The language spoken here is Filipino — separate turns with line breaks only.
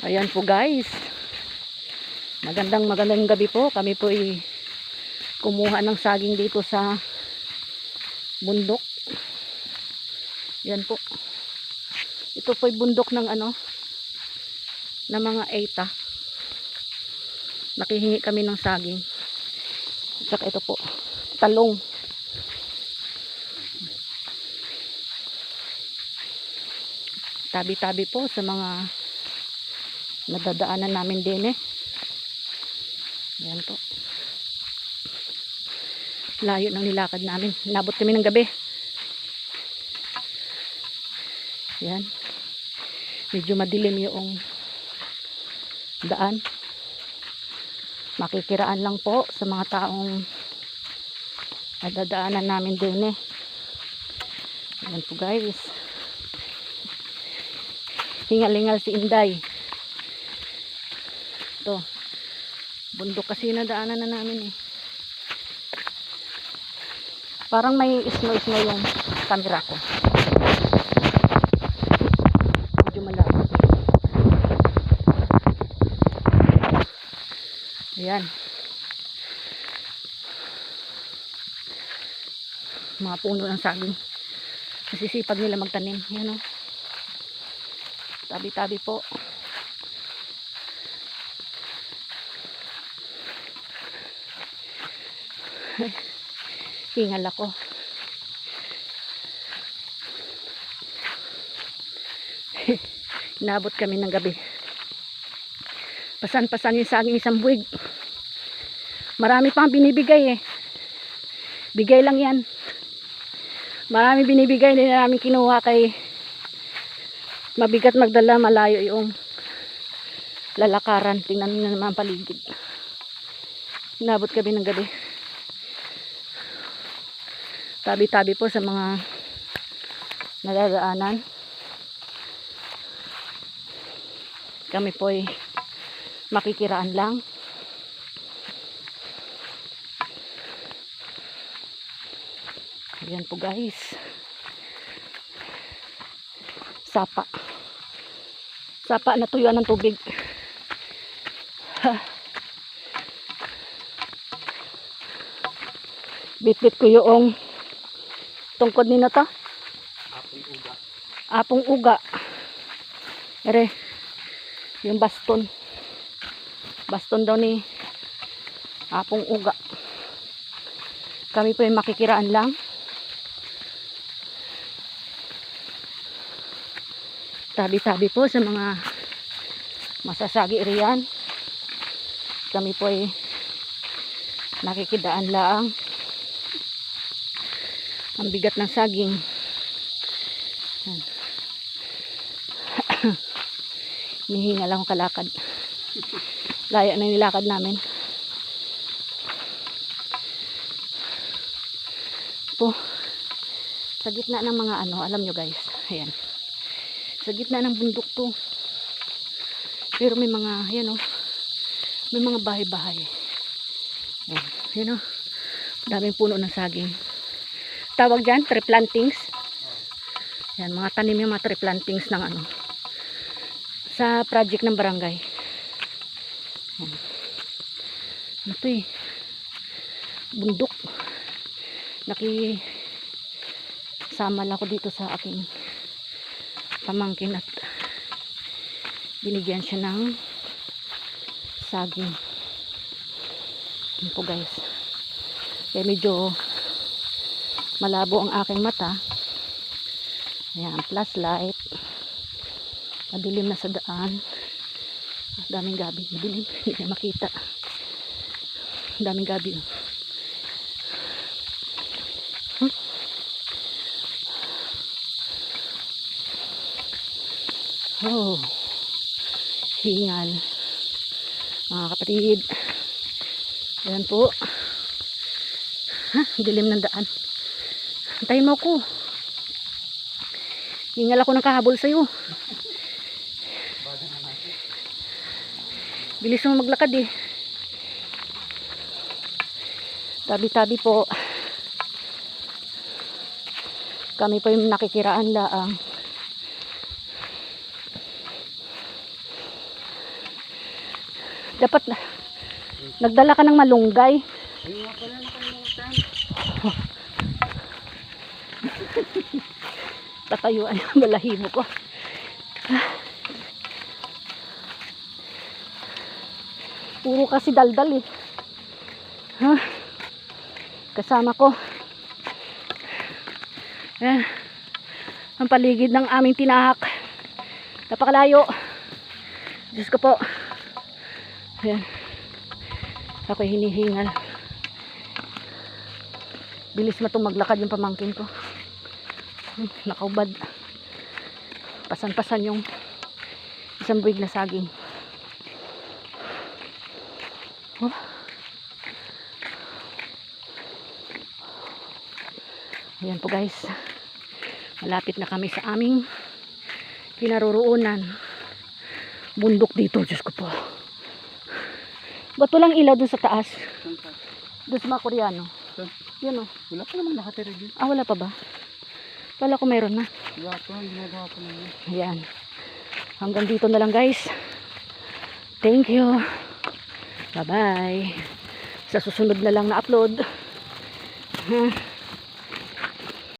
Ayan po guys. Magandang gabi po. Kami po ay kumuha ng saging dito sa bundok. Yan po. Ito po ay bundok ng ng mga eta. Nakihingi kami ng saging. At saka ito po, talong. Tabi-tabi po sa mga nadadaanan namin din eh. Ayan po. Layo ng nilakad namin. Inabot kami ng gabi. Ayan. Medyo madilim yung daan. Makikiraan lang po sa mga taong nadadaanan namin din eh. Ayan po guys. Hingal-hingal si Inday. Ito. Bundok kasi nadaanan na namin eh. Parang may snow-snow yung camera ko. Medyo malabo. Ayan. Mga puno ng saging. Nasisipag nila magtanim. Ayan o. Tabi-tabi po. Hingal ako. Inabot kami ng gabi. Pasan-pasan yung saging isang buwig. Marami pang binibigay eh. Bigay lang yan. Marami binibigay, hindi na namin kinuha kay mabigat magdala, malayo yung lalakaran. Tingnan nyo naman paligid. Inabot kami ng gabi. Tabi-tabi po sa mga nadadaanan. Kami po ay makikiraan lang. Ayan po guys. Sapa. Sapa na tuyuan ng tubig. Bit-bit ko yung tungkod nino to.
Apong uga.
Apong uga. Ere. Yung baston. Baston daw ni apong uga. Kami po yung makikiraan lang. Tabi-tabi po sa mga masasagi riyan. Kami po ay nakikidaan lang. Ang bigat ng saging. Nihinga lang akong kalakad. Laya na nilakad namin. Po, sa gitna ng mga alam nyo guys. Ayan. Sa gitna ng bundok to. Pero may mga, ayan o. May mga bahay-bahay. Ayan. Ayan o. Daming puno ng saging. Tawag dyan, tree plantings. Yan, mga tanim yung mga tree plantings ng sa project ng barangay. Yan. Ito eh. Bundok. Nakisama lang ako dito sa aking pamangkin at binigyan siya ng saging. Yan po guys. Kaya medyo malabo ang aking mata. Ayan, flashlight. Madilim na sa daan. Daming gabi. Madilim. Hindi na makita. Daming gabi. Oh. Hingal. Mga kapatid. Ayan po. Dilim ng daan. Antayin mo ako. Hingal ako ng kahabol sa'yo. Bilis mo maglakad eh. Tabi-tabi po. Kami po yung nakikiraan laang. Dapat na. Nagdala ka ng malunggay.
Ayun nga pala, nakalimutan.
Tatayuan yung balahibo ko. Puro kasi daldal eh. Kasama ko. Ang paligid ng aming tinahak. Napakalayo. Diyos ko po. Ayan. Ako'y hinihingal. Bilis na itong maglakad yung pamangkin ko. Nakaubad. Pasan-pasan yung isang buwig na saging. Oh. Ayan po guys. Malapit na kami sa aming kinaroroonan. Bundok dito, Diyos ko po. Ba't walang ilaw dun sa taas? Doon sa mga Koreano. Yan o.
Wala pa naman nakatira dito.
Ah, wala pa ba? Wala ko meron na.
Wala pa, ginagawa pa naman.
Ayan. Hanggang dito na lang guys. Thank you. Bye-bye. Sa susunod na lang na upload.